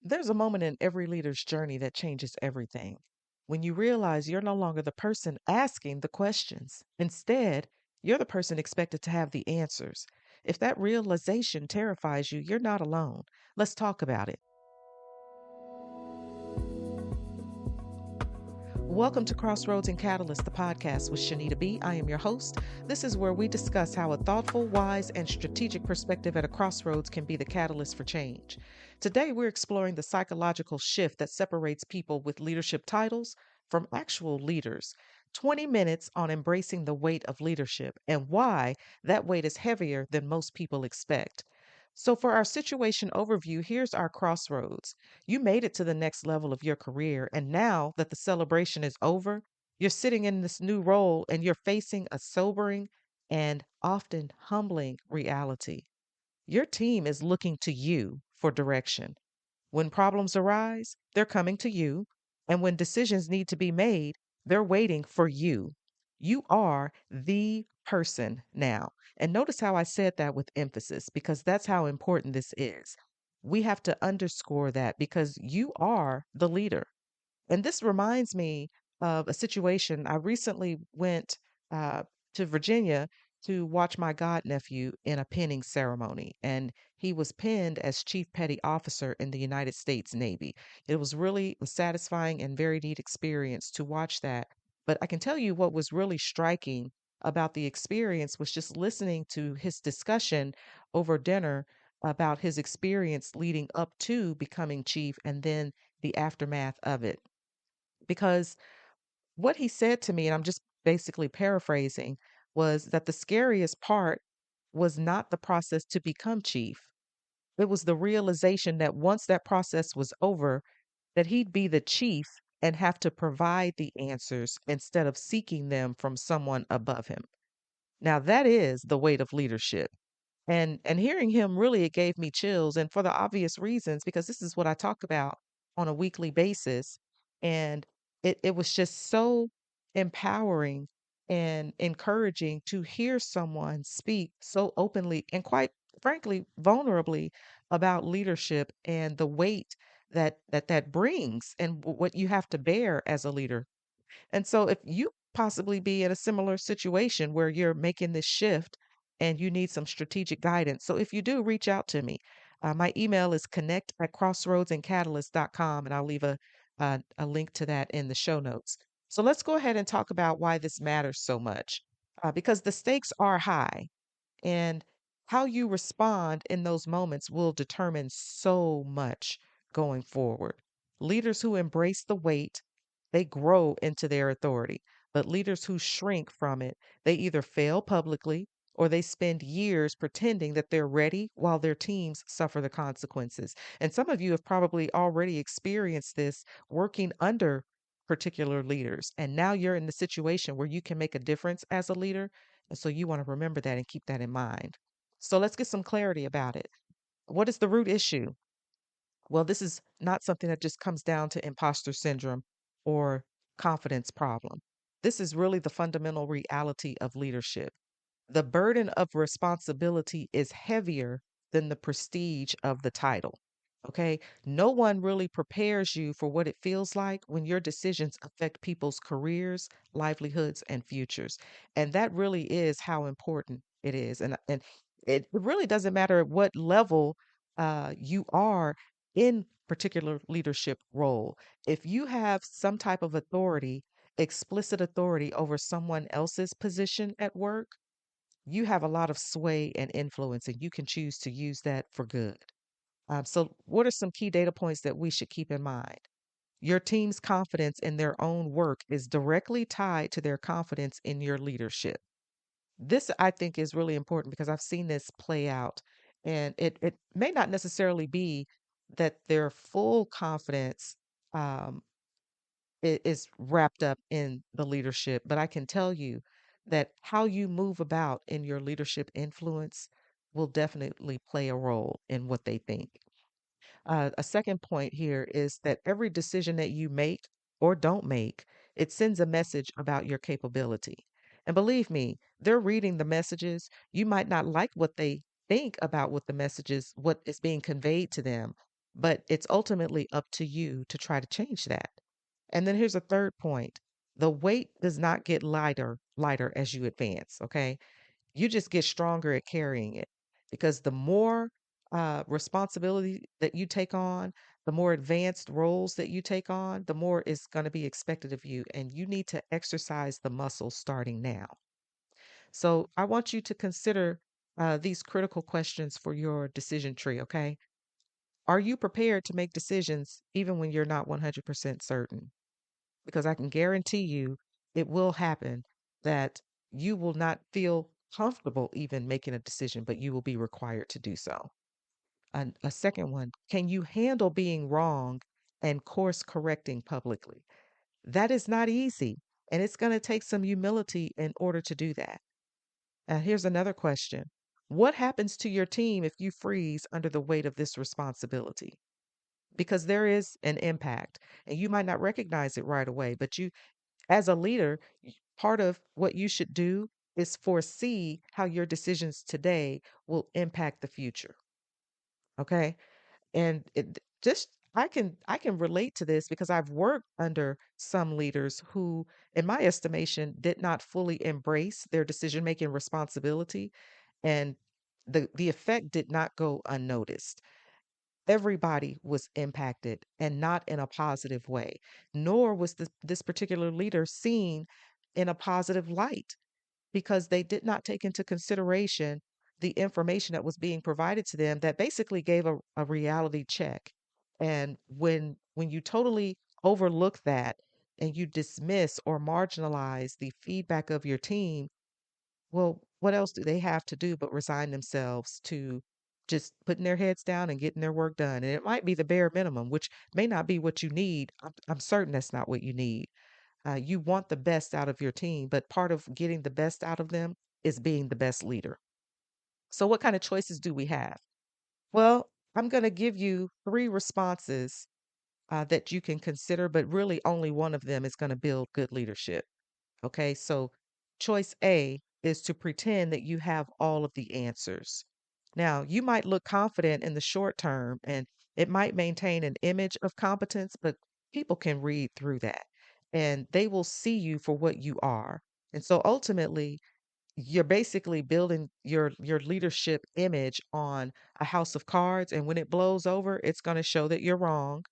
There's a moment in every leader's journey that changes everything. When you realize you're no longer the person asking the questions. Instead, you're the person expected to have the answers. If that realization terrifies you, you're not alone. Let's talk about it. Welcome to Crossroads and Catalyst, the podcast with Shanita B. I am your host. This is where we discuss how a thoughtful, wise, and strategic perspective at a crossroads can be the catalyst for change. Today, we're exploring the psychological shift that separates people with leadership titles from actual leaders. 20 minutes on embracing the weight of leadership and why that weight is heavier than most people expect. So, for our situation overview, here's our crossroads. You made it to the next level of your career, and now that the celebration is over, you're sitting in this new role and you're facing a sobering and often humbling reality. Your team is looking to you for direction. When problems arise, they're coming to you. And when decisions need to be made, they're waiting for you. You are the person now. And notice how I said that with emphasis, because that's how important this is. We have to underscore that because you are the leader. And this reminds me of a situation. I recently went uh, to Virginia to watch my godnephew in a pinning ceremony, and he was pinned as Chief Petty Officer in the United States Navy. It was really a satisfying and very neat experience to watch that. But I can tell you what was really striking about the experience was just listening to his discussion over dinner about his experience leading up to becoming chief and then the aftermath of it because what he said to me, and I'm just basically paraphrasing, was that the scariest part was not the process to become chief. It was the realization that once that process was over, that he'd be the chief and have to provide the answers instead of seeking them from someone above him. Now that is the weight of leadership. And hearing him really it gave me chills and for the obvious reasons because this is what I talk about on a weekly basis and it was just so empowering and encouraging to hear someone speak so openly and quite frankly vulnerably about leadership and the weight that brings and what you have to bear as a leader. And so if you possibly be in a similar situation where you're making this shift and you need some strategic guidance. So if you do, reach out to me. My email is connect@crossroadsandcatalyst.com, and I'll leave a link to that in the show notes. So let's go ahead and talk about why this matters so much. Because the stakes are high. And how you respond in those moments will determine so much going forward. Leaders who embrace the weight, they grow into their authority. But leaders who shrink from it, they either fail publicly or they spend years pretending that they're ready while their teams suffer the consequences. And some of you have probably already experienced this working under particular leaders. And now you're in the situation where you can make a difference as a leader and so you want to remember that and keep that in mind. So let's get some clarity about it. What is the root issue? Well, this is not something that just comes down to imposter syndrome or confidence problem. This is really the fundamental reality of leadership. The burden of responsibility is heavier than the prestige of the title. Okay. No one really prepares you for what it feels like when your decisions affect people's careers, livelihoods, and futures. And that really is how important it is. And it really doesn't matter at what level you are in particular leadership role. If you have some type of authority, explicit authority over someone else's position at work, you have a lot of sway and influence, and you can choose to use that for good. So, what are some key data points that we should keep in mind? Your team's confidence in their own work is directly tied to their confidence in your leadership. This, I think, is really important because I've seen this play out, and it may not necessarily be that their full confidence um, is wrapped up in the leadership. But I can tell you that how you move about in your leadership influence will definitely play a role in what they think. A second point here is that every decision that you make or don't make, it sends a message about your capability. And believe me, they're reading the messages. You might not like what they think about what the messages, what is being conveyed to them, but it's ultimately up to you to try to change that. And then here's a third point. The weight does not get lighter as you advance, okay? You just get stronger at carrying it because the more responsibility that you take on, the more advanced roles that you take on, the more is going to be expected of you. And you need to exercise the muscle starting now. So I want you to consider these critical questions for your decision tree, okay? Are you prepared to make decisions even when you're not 100% certain? Because I can guarantee you it will happen that you will not feel comfortable even making a decision, but you will be required to do so. And a second one, can you handle being wrong and course correcting publicly? That is not easy, and it's going to take some humility in order to do that. Here's another question. What happens to your team if you freeze under the weight of this responsibility? Because there is an impact, and you might not recognize it right away, but you, as a leader, part of what you should do is foresee how your decisions today will impact the future. Okay. And it just, I can relate to this because I've worked under some leaders who, in my estimation, did not fully embrace their decision making responsibility, and the effect did not go unnoticed. Everybody was impacted, and not in a positive way, nor was this particular leader seen in a positive light because they did not take into consideration the information that was being provided to them that basically gave a reality check. And when you totally overlook that and you dismiss or marginalize the feedback of your team, well, what else do they have to do but resign themselves to just putting their heads down and getting their work done? And it might be the bare minimum, which may not be what you need. I'm certain that's not what you need. You want the best out of your team, but part of getting the best out of them is being the best leader. So, what kind of choices do we have? Well, I'm going to give you three responses that you can consider, but really only one of them is going to build good leadership. Okay, so choice A is to pretend that you have all of the answers. Now, you might look confident in the short term and it might maintain an image of competence, but people can read through that and they will see you for what you are. And so ultimately, you're basically building your leadership image on a house of cards, and when it blows over, it's going to show that you're wrong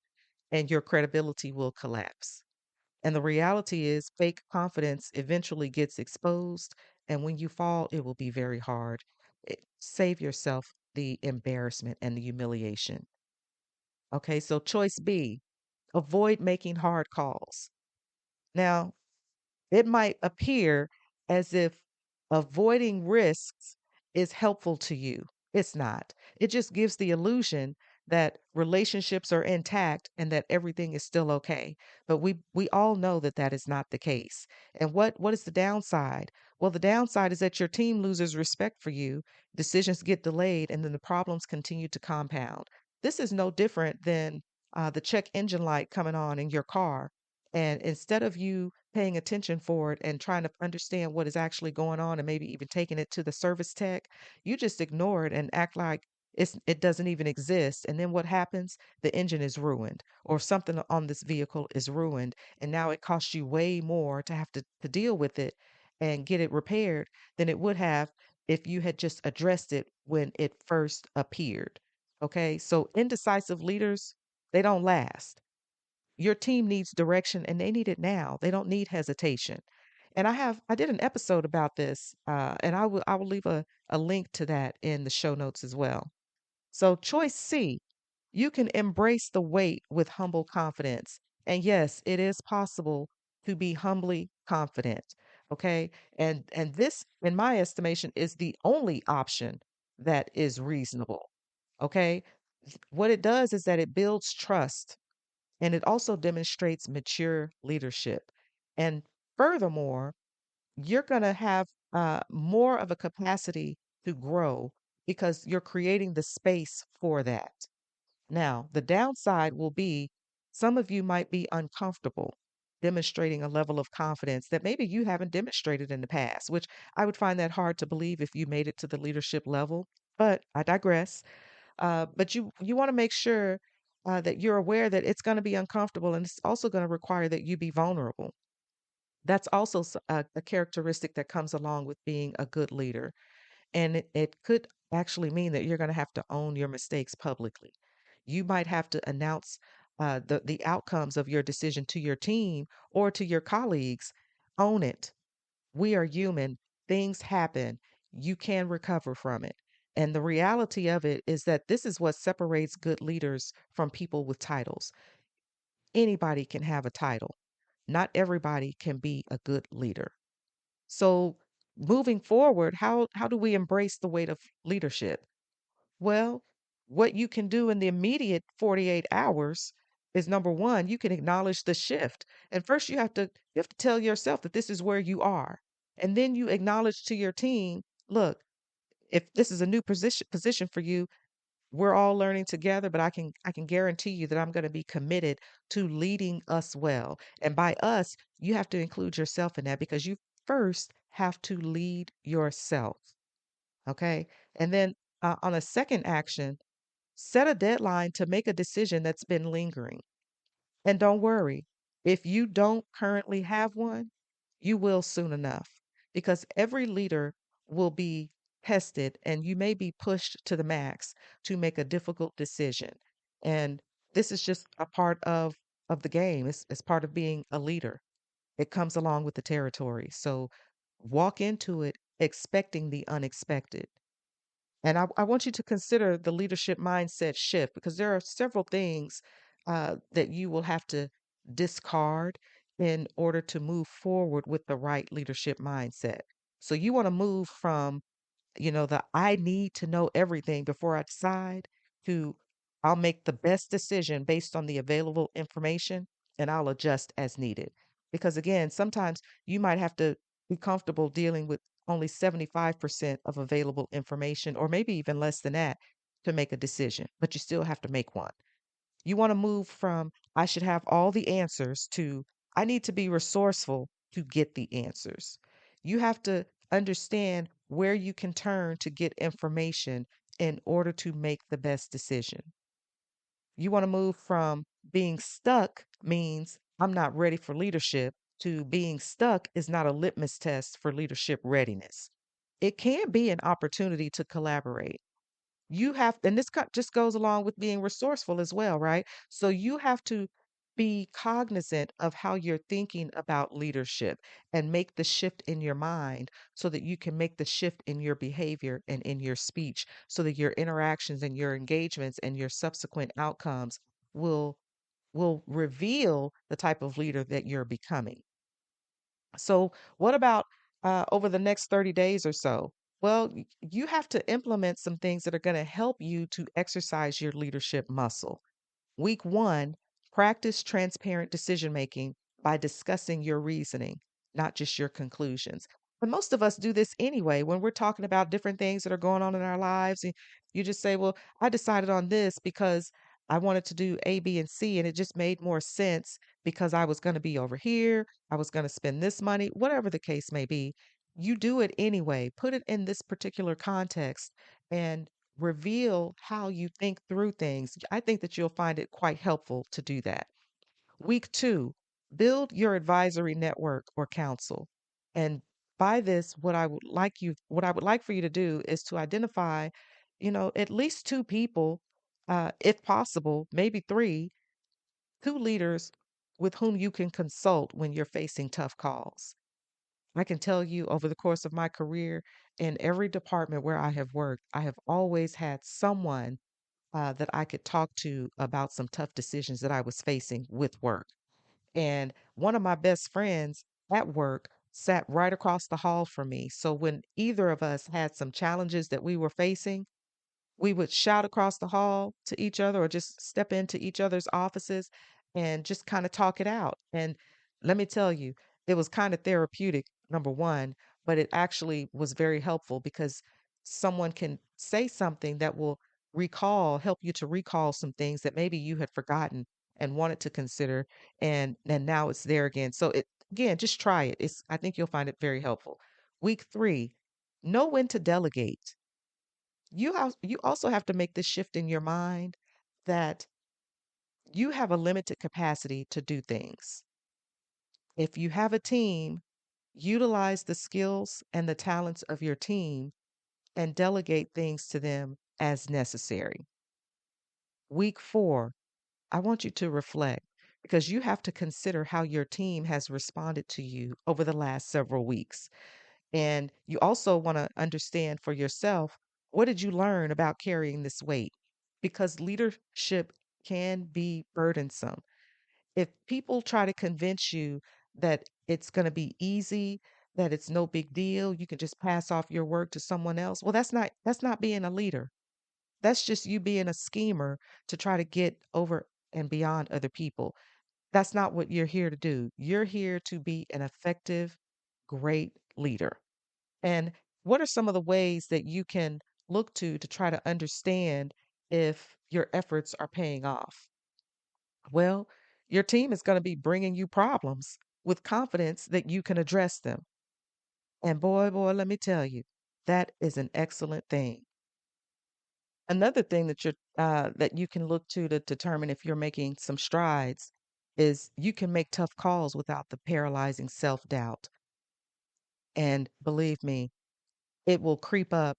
and your credibility will collapse. And the reality is, fake confidence eventually gets exposed. And when you fall, it will be very hard. Save yourself the embarrassment and the humiliation. Okay, so choice B, avoid making hard calls. Now, it might appear as if avoiding risks is helpful to you. It's not. It just gives the illusion that relationships are intact and that everything is still okay. But we all know that that is not the case. And what is the downside? Well, the downside is that your team loses respect for you, decisions get delayed, and then the problems continue to compound. This is no different than the check engine light coming on in your car. And instead of you paying attention for it and trying to understand what is actually going on and maybe even taking it to the service tech, you just ignore it and act like it doesn't even exist. And then what happens? The engine is ruined or something on this vehicle is ruined. And now it costs you way more to have to deal with it and get it repaired than it would have if you had just addressed it when it first appeared. Okay. So indecisive leaders, they don't last. Your team needs direction and they need it now. They don't need hesitation. And I did an episode about this, and I will leave a link to that in the show notes as well. So choice C, you can embrace the weight with humble confidence. And yes, it is possible to be humbly confident. Okay. And this, in my estimation, is the only option that is reasonable. Okay. What it does is that it builds trust and it also demonstrates mature leadership. And furthermore, you're going to have more of a capacity to grow because you're creating the space for that. Now, the downside will be some of you might be uncomfortable demonstrating a level of confidence that maybe you haven't demonstrated in the past, which I would find that hard to believe if you made it to the leadership level. But I digress. But you want to make sure that you're aware that it's going to be uncomfortable and it's also going to require that you be vulnerable. That's also a characteristic that comes along with being a good leader. And it could actually mean that you're going to have to own your mistakes publicly. You might have to announce the outcomes of your decision to your team or to your colleagues. Own it. We are human. Things happen. You can recover from it. And the reality of it is that this is what separates good leaders from people with titles. Anybody can have a title. Not everybody can be a good leader. So, moving forward, how do we embrace the weight of leadership? Well, what you can do in the immediate 48 hours is number one, you can acknowledge the shift. And first you have to tell yourself that this is where you are. And then you acknowledge to your team, look, if this is a new position for you, we're all learning together, but I can guarantee you that I'm going to be committed to leading us well. And by us, you have to include yourself in that because you first have to lead yourself. Okay. And then on a second action, set a deadline to make a decision that's been lingering. And don't worry, if you don't currently have one, you will soon enough because every leader will be tested and you may be pushed to the max to make a difficult decision. And this is just a part of the game. It's part of being a leader. It comes along with the territory. So walk into it expecting the unexpected. And I want you to consider the leadership mindset shift because there are several things that you will have to discard in order to move forward with the right leadership mindset. So you want to move from, the I need to know everything before I decide to I'll make the best decision based on the available information and I'll adjust as needed. Because again, sometimes you might have to be comfortable dealing with only 75% of available information, or maybe even less than that, to make a decision, but you still have to make one. You want to move from I should have all the answers to I need to be resourceful to get the answers. You have to understand where you can turn to get information in order to make the best decision. You want to move from being stuck means I'm not ready for leadership to being stuck is not a litmus test for leadership readiness. It can be an opportunity to collaborate. You have, and this just goes along with being resourceful as well, right? So you have to be cognizant of how you're thinking about leadership and make the shift in your mind so that you can make the shift in your behavior and in your speech so that your interactions and your engagements and your subsequent outcomes will will reveal the type of leader that you're becoming. So, what about over the next 30 days or so? Well, you have to implement some things that are going to help you to exercise your leadership muscle. Week one, practice transparent decision making by discussing your reasoning, not just your conclusions. But most of us do this anyway when we're talking about different things that are going on in our lives. And you just say, well, I decided on this because I wanted to do A, B, and C, and it just made more sense because I was going to be over here. I was going to spend this money, whatever the case may be. You do it anyway. Put it in this particular context and reveal how you think through things. I think that you'll find it quite helpful to do that. Week two, build your advisory network or council. And by this, what I would like for you to do is to identify, at least two people, if possible, maybe three, two leaders with whom you can consult when you're facing tough calls. I can tell you over the course of my career, in every department where I have worked, I have always had someone that I could talk to about some tough decisions that I was facing with work. And one of my best friends at work sat right across the hall from me. So when either of us had some challenges that we were facing, we would shout across the hall to each other or just step into each other's offices and just kind of talk it out. And let me tell you, it was kind of therapeutic, number one, but it actually was very helpful because someone can say something that will help you to recall some things that maybe you had forgotten and wanted to consider and now it's there again. So it again, just try it. I think you'll find it very helpful. Week 3, know when to delegate. You also have to make this shift in your mind that You have a limited capacity to do things. If you have a team, utilize the skills and the talents of your team and delegate things to them as necessary. Week 4, I want you to reflect because you have to consider how your team has responded to you over the last several weeks. And you also want to understand for yourself, what did you learn about carrying this weight? Because leadership can be burdensome. If people try to convince you that it's going to be easy, that it's no big deal, you can just pass off your work to someone else, well, that's not being a leader. That's just you being a schemer to try to get over and beyond other people. That's not what you're here to do. You're here to be an effective, great leader. And what are some of the ways that you can look to try to understand if your efforts are paying off? Well, your team is going to be bringing you problems with confidence that you can address them. And boy, let me tell you, that is an excellent thing. Another thing that you can look to determine if you're making some strides is you can make tough calls without the paralyzing self-doubt. And believe me, it will creep up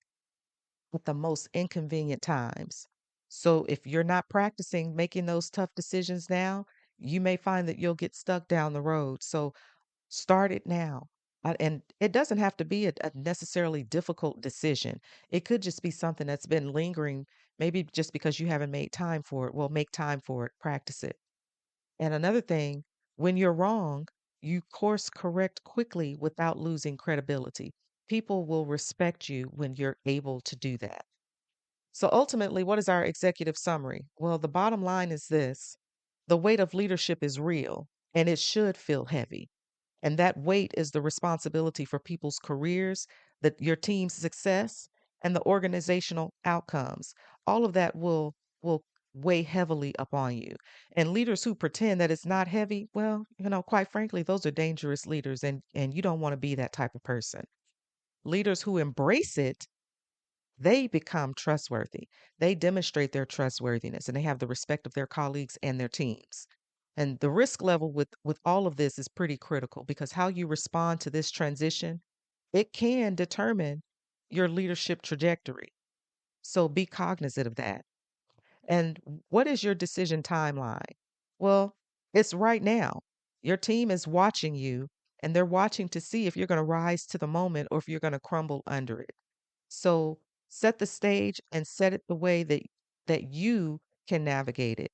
at the most inconvenient times. So if you're not practicing making those tough decisions now, you may find that you'll get stuck down the road. So start it now. And it doesn't have to be a necessarily difficult decision. It could just be something that's been lingering, maybe just because you haven't made time for it. Well, make time for it, practice it. And another thing, when you're wrong, you course correct quickly without losing credibility. People will respect you when you're able to do that. So ultimately, what is our executive summary? Well, the bottom line is this: the weight of leadership is real and it should feel heavy. And that weight is the responsibility for people's careers, that your team's success, and the organizational outcomes. All of that will weigh heavily upon you. And leaders who pretend that it's not heavy, well, quite frankly, those are dangerous leaders and you don't want to be that type of person. Leaders who embrace it, they become trustworthy. They demonstrate their trustworthiness and they have the respect of their colleagues and their teams. And the risk level with all of this is pretty critical because how you respond to this transition, it can determine your leadership trajectory. So be cognizant of that. And what is your decision timeline? Well, it's right now. Your team is watching you and they're watching to see if you're going to rise to the moment or if you're going to crumble under it. So set the stage and set it the way that you can navigate it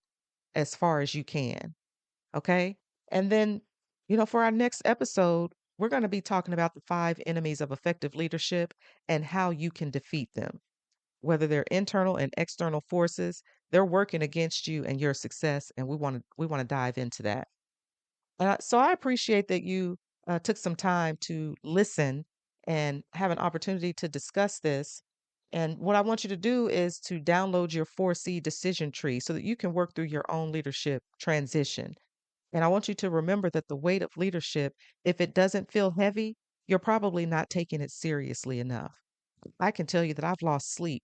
as far as you can. Okay? And then, for our next episode, we're going to be talking about the 5 enemies of effective leadership and how you can defeat them. Whether they're internal and external forces, they're working against you and your success, and we want to dive into that. So I appreciate that you took some time to listen and have an opportunity to discuss this. And what I want you to do is to download your 4C decision tree so that you can work through your own leadership transition. And I want you to remember that the weight of leadership, if it doesn't feel heavy, you're probably not taking it seriously enough. I can tell you that I've lost sleep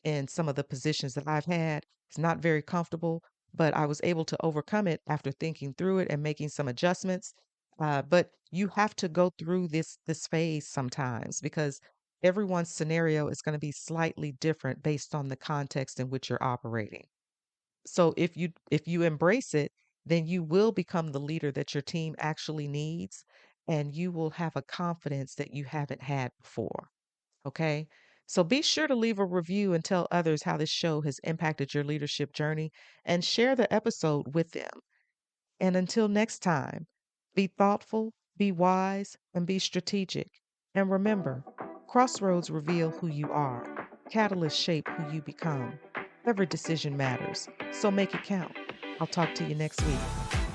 in some of the positions that I've had. It's not very comfortable, but I was able to overcome it after thinking through it and making some adjustments. But you have to go through this phase sometimes because everyone's scenario is going to be slightly different based on the context in which you're operating. So if you embrace it, then you will become the leader that your team actually needs, and you will have a confidence that you haven't had before. Okay. So be sure to leave a review and tell others how this show has impacted your leadership journey and share the episode with them. And until next time, be thoughtful, be wise, and be strategic. And remember, crossroads reveal who you are, catalysts shape who you become. Every decision matters, so make it count. I'll talk to you next week.